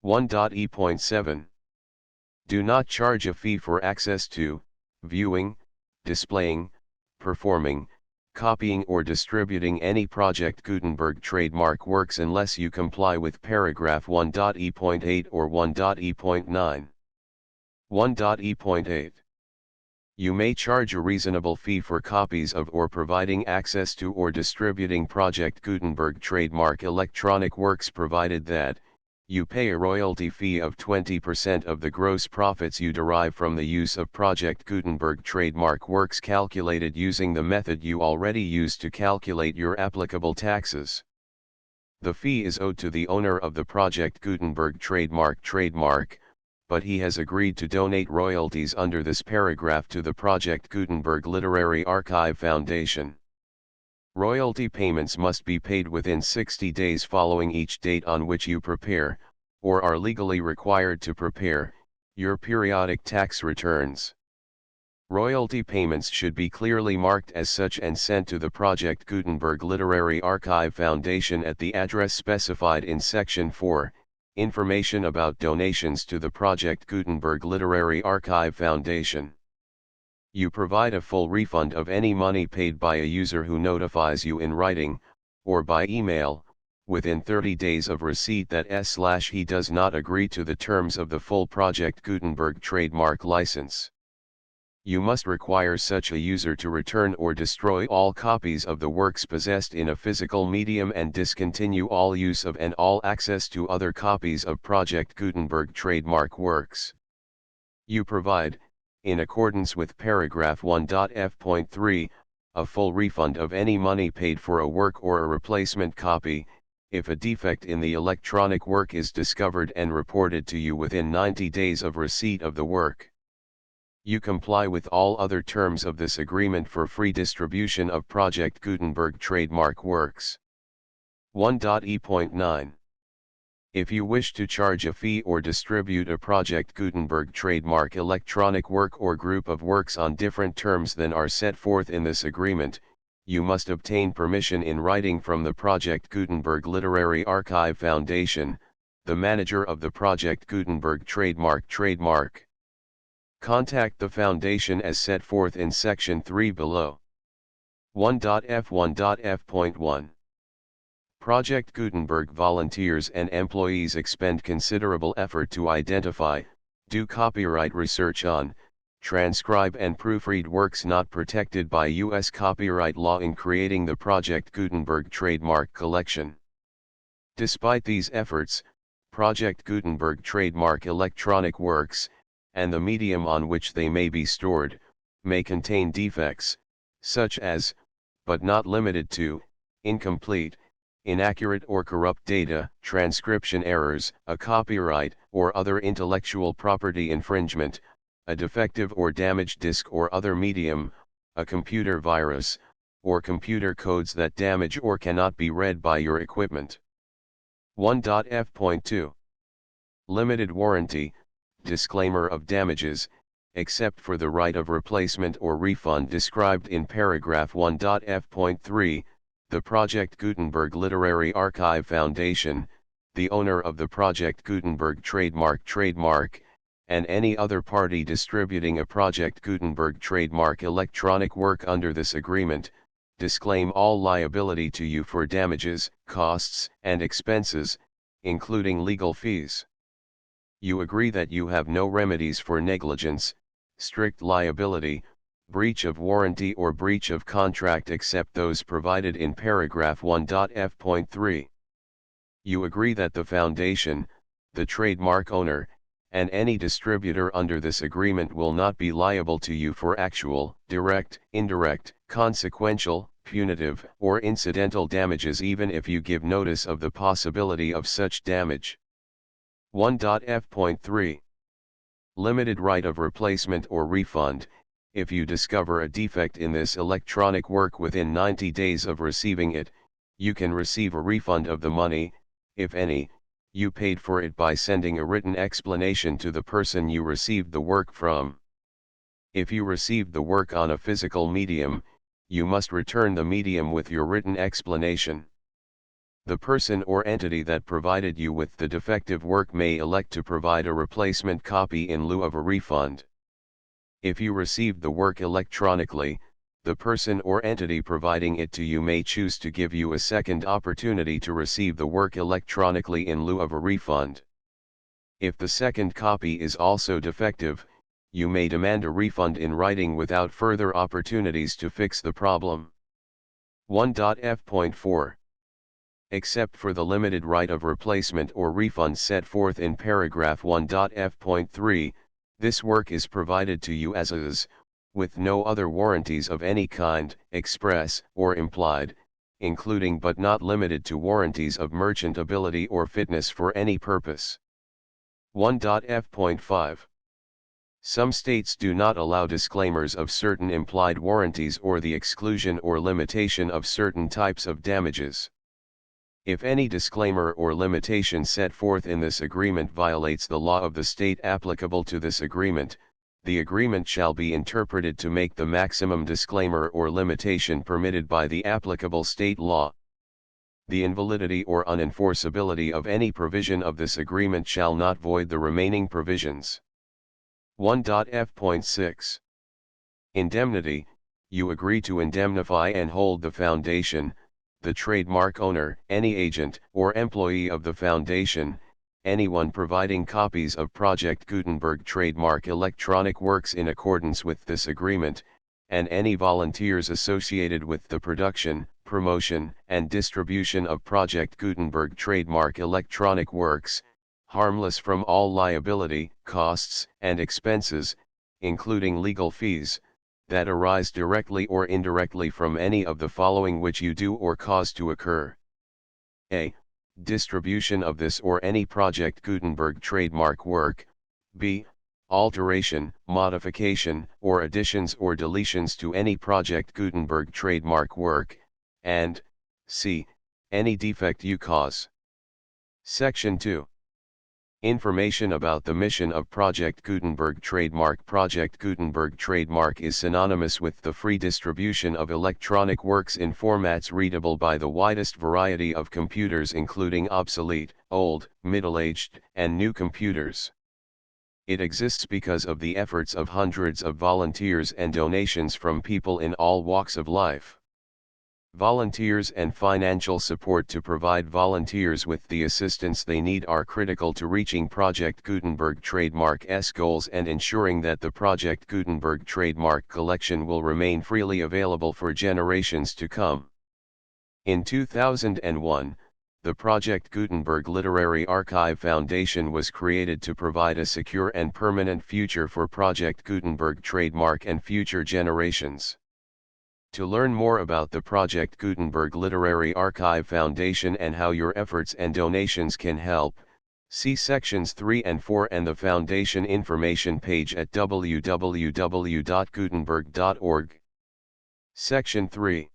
1.e.7. Do not charge a fee for access to, viewing, displaying, performing, copying or distributing any Project Gutenberg trademark works unless you comply with paragraph 1.e.8 or 1.e.9. 1.e.8. You may charge a reasonable fee for copies of or providing access to or distributing Project Gutenberg trademark electronic works provided that, you pay a royalty fee of 20% of the gross profits you derive from the use of Project Gutenberg trademark works calculated using the method you already use to calculate your applicable taxes. The fee is owed to the owner of the Project Gutenberg trademark, but he has agreed to donate royalties under this paragraph to the Project Gutenberg Literary Archive Foundation. Royalty payments must be paid within 60 days following each date on which you prepare, or are legally required to prepare, your periodic tax returns. Royalty payments should be clearly marked as such and sent to the Project Gutenberg Literary Archive Foundation at the address specified in Section 4, Information about donations to the Project Gutenberg Literary Archive Foundation. You provide a full refund of any money paid by a user who notifies you in writing, or by email, within 30 days of receipt that he does not agree to the terms of the full Project Gutenberg trademark license. You must require such a user to return or destroy all copies of the works possessed in a physical medium and discontinue all use of and all access to other copies of Project Gutenberg trademark works. You provide, in accordance with paragraph 1.f.3, a full refund of any money paid for a work or a replacement copy, if a defect in the electronic work is discovered and reported to you within 90 days of receipt of the work. You comply with all other terms of this agreement for free distribution of Project Gutenberg trademark works. 1.e.9. If you wish to charge a fee or distribute a Project Gutenberg trademark electronic work or group of works on different terms than are set forth in this agreement, you must obtain permission in writing from the Project Gutenberg Literary Archive Foundation, the manager of the Project Gutenberg trademark. Contact the Foundation as set forth in Section 3 below. 1.f1.f.1 Project Gutenberg volunteers and employees expend considerable effort to identify, do copyright research on, transcribe and proofread works not protected by U.S. copyright law in creating the Project Gutenberg trademark collection. Despite these efforts, Project Gutenberg trademark electronic works, and the medium on which they may be stored, may contain defects, such as, but not limited to, incomplete, inaccurate or corrupt data, transcription errors, a copyright or other intellectual property infringement, a defective or damaged disk or other medium, a computer virus, or computer codes that damage or cannot be read by your equipment. 1.f.2 Limited warranty, disclaimer of damages, except for the right of replacement or refund described in paragraph 1.f.3, the Project Gutenberg Literary Archive Foundation, the owner of the Project Gutenberg trademark, and any other party distributing a Project Gutenberg trademark electronic work under this agreement, disclaim all liability to you for damages, costs, and expenses, including legal fees. You agree that you have no remedies for negligence, strict liability, breach of warranty or breach of contract except those provided in paragraph 1.f.3. You agree that the Foundation, the trademark owner, and any distributor under this agreement will not be liable to you for actual, direct, indirect, consequential, punitive, or incidental damages even if you give notice of the possibility of such damage. 1.f.3 Limited right of replacement or refund. If you discover a defect in this electronic work within 90 days of receiving it, you can receive a refund of the money, if any, you paid for it by sending a written explanation to the person you received the work from. If you received the work on a physical medium, you must return the medium with your written explanation. The person or entity that provided you with the defective work may elect to provide a replacement copy in lieu of a refund. If you received the work electronically, the person or entity providing it to you may choose to give you a second opportunity to receive the work electronically in lieu of a refund. If the second copy is also defective, you may demand a refund in writing without further opportunities to fix the problem. 1.f.4 Except for the limited right of replacement or refund set forth in paragraph 1.f.3, this work is provided to you as is, with no other warranties of any kind, express or implied, including but not limited to warranties of merchantability or fitness for any purpose. 1.f.5 Some states do not allow disclaimers of certain implied warranties or the exclusion or limitation of certain types of damages. If any disclaimer or limitation set forth in this agreement violates the law of the state applicable to this agreement, the agreement shall be interpreted to make the maximum disclaimer or limitation permitted by the applicable state law. The invalidity or unenforceability of any provision of this agreement shall not void the remaining provisions. 1.f.6 Indemnity. You agree to indemnify and hold the Foundation, the trademark owner, any agent or employee of the Foundation, anyone providing copies of Project Gutenberg trademark electronic works in accordance with this agreement, and any volunteers associated with the production, promotion, and distribution of Project Gutenberg trademark electronic works, harmless from all liability, costs, and expenses, including legal fees, that arise directly or indirectly from any of the following which you do or cause to occur. A. Distribution of this or any Project Gutenberg trademark work. B. Alteration, modification, or additions or deletions to any Project Gutenberg trademark work, and C. Any defect you cause. Section 2. Information about the mission of Project Gutenberg trademark. Project Gutenberg trademark is synonymous with the free distribution of electronic works in formats readable by the widest variety of computers, including obsolete, old, middle-aged, and new computers. It exists because of the efforts of hundreds of volunteers and donations from people in all walks of life. Volunteers and financial support to provide volunteers with the assistance they need are critical to reaching Project Gutenberg trademark's goals and ensuring that the Project Gutenberg trademark collection will remain freely available for generations to come. In 2001, the Project Gutenberg Literary Archive Foundation was created to provide a secure and permanent future for Project Gutenberg trademark and future generations. To learn more about the Project Gutenberg Literary Archive Foundation and how your efforts and donations can help, see sections 3 and 4 and the Foundation information page at www.gutenberg.org. Section 3.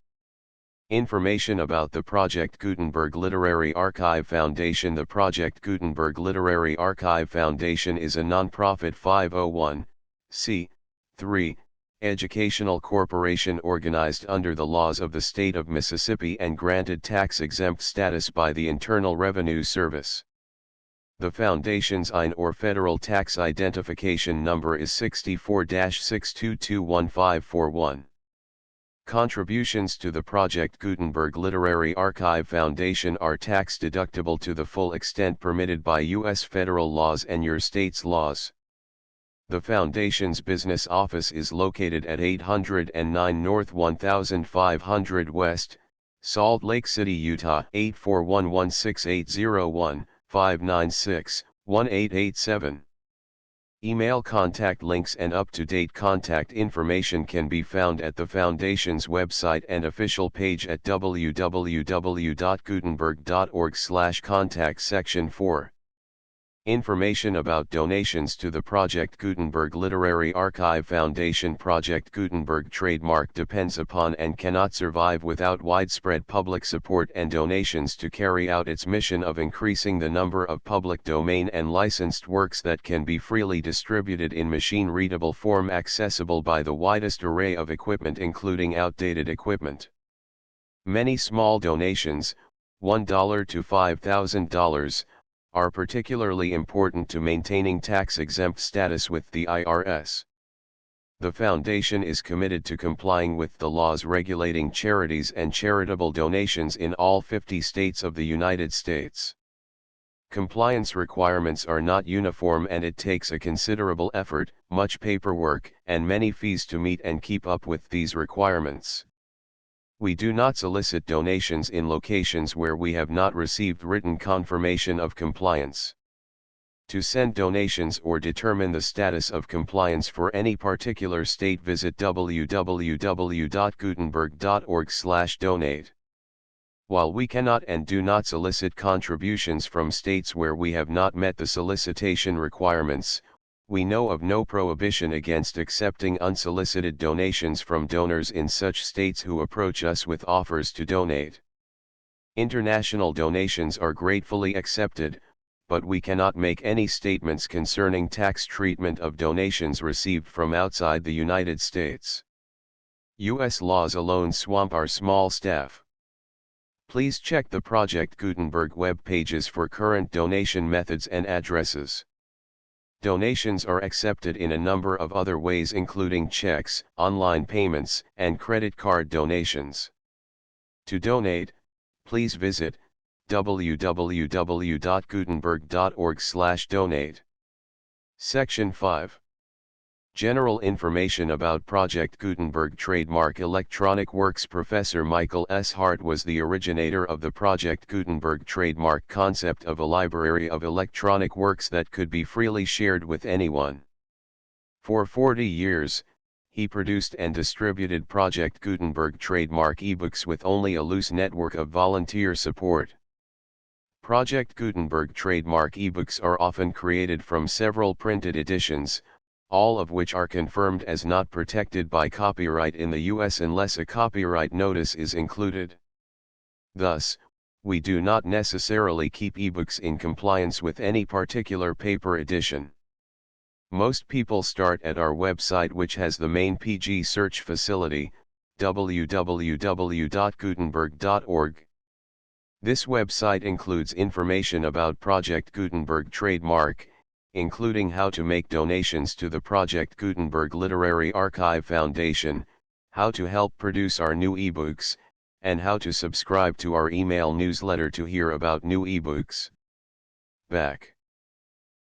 Information about the Project Gutenberg Literary Archive Foundation. The Project Gutenberg Literary Archive Foundation is a non-profit 501(c)(3) educational corporation organized under the laws of the state of Mississippi and granted tax-exempt status by the Internal Revenue Service. The Foundation's IN or Federal Tax Identification Number is 64-6221541. Contributions to the Project Gutenberg Literary Archive Foundation are tax-deductible to the full extent permitted by U.S. federal laws and your state's laws. The Foundation's business office is located at 809 North 1500 West, Salt Lake City, Utah 841-16801-596-1887. Email contact links and up-to-date contact information can be found at the Foundation's website and official page at www.gutenberg.org/contact. Section 4. Information about donations to the Project Gutenberg Literary Archive Foundation. Project Gutenberg trademark depends upon and cannot survive without widespread public support and donations to carry out its mission of increasing the number of public domain and licensed works that can be freely distributed in machine-readable form accessible by the widest array of equipment, including outdated equipment. Many small donations, $1 to $5,000, are particularly important to maintaining tax-exempt status with the IRS. The Foundation is committed to complying with the laws regulating charities and charitable donations in all 50 states of the United States. Compliance requirements are not uniform and it takes a considerable effort, much paperwork, and many fees to meet and keep up with these requirements. We do not solicit donations in locations where we have not received written confirmation of compliance. To send donations or determine the status of compliance for any particular state, visit www.gutenberg.org/donate. While we cannot and do not solicit contributions from states where we have not met the solicitation requirements, we know of no prohibition against accepting unsolicited donations from donors in such states who approach us with offers to donate. International donations are gratefully accepted, but we cannot make any statements concerning tax treatment of donations received from outside the United States. U.S. laws alone swamp our small staff. Please check the Project Gutenberg web pages for current donation methods and addresses. Donations are accepted in a number of other ways, including checks, online payments, and credit card donations. To donate, please visit www.gutenberg.org/donate. Section 5. General information about Project Gutenberg trademark electronic works. Professor Michael S. Hart was the originator of the Project Gutenberg trademark concept of a library of electronic works that could be freely shared with anyone. For 40 years, he produced and distributed Project Gutenberg trademark ebooks with only a loose network of volunteer support. Project Gutenberg trademark ebooks are often created from several printed editions, all of which are confirmed as not protected by copyright in the U.S. unless a copyright notice is included. Thus, we do not necessarily keep ebooks in compliance with any particular paper edition. Most people start at our website, which has the main PG search facility, www.gutenberg.org. This website includes information about Project Gutenberg trademark, including how to make donations to the Project Gutenberg Literary Archive Foundation, how to help produce our new ebooks, and how to subscribe to our email newsletter to hear about new ebooks. Back.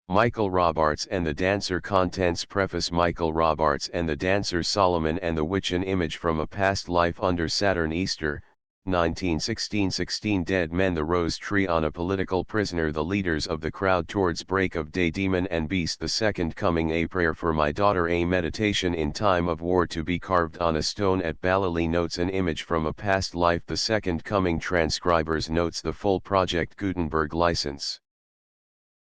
Michael Robartes and the Dancer. Contents. Preface. Michael Robartes and the Dancer. Solomon and the Witch. An image from a past life under Saturn. Easter, 1916. 16 dead men. The rose tree on a political prisoner. The leaders of the crowd towards break of day. Demon and beast. The second coming. A prayer for my daughter. A meditation in time of war to be carved on a stone at Galilee. Notes. An image from a past life. The second coming. Transcribers. Notes. The full Project Gutenberg license.